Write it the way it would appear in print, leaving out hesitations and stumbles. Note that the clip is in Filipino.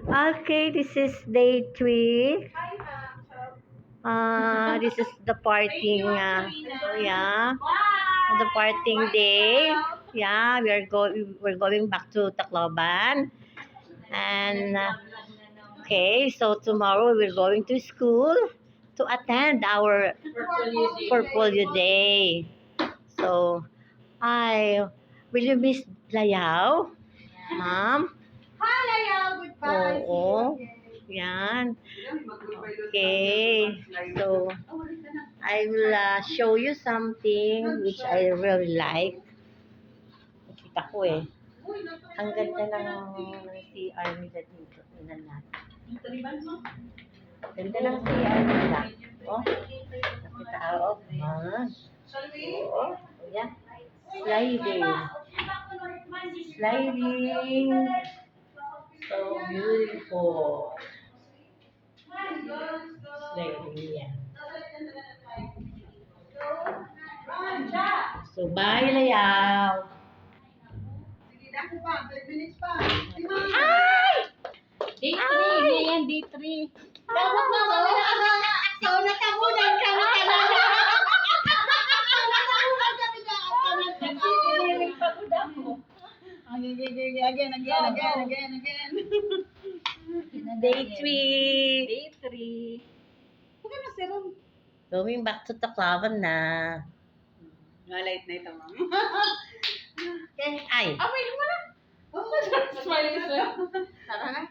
Okay, this is day 3. This is the parting, yeah, the parting day. Yeah, we're going back to Tacloban, and okay, so tomorrow we're going to school to attend our portfolio day. So, will you miss Layao, ma'am? Hi, Layaw. Goodbye. Oo. Yan. Okay. So, I will show you something which I really like. Nakita ko eh. Ang ganda ng CR nila dito. Tingnan natin. Ganda ng CR nila. Oh. Nakita ko. Oh. Yan. Sliding. Sliding. So beautiful. Sliding yan. So, bye, Layaw. Sige, dako pa. 5 minutes pa. Ay! Day 3, yan, day 3. Dapat na, wala ka na. So, natabunan ka na talaga. Natabunan kami na. Pagod ako. Again. Day 3. Day 3. Huwag ka na, serum. Going back to Tacloban na. Late na ito, ma'am. Ay! Wait mo na. Oh, Smiley sir. Tara na.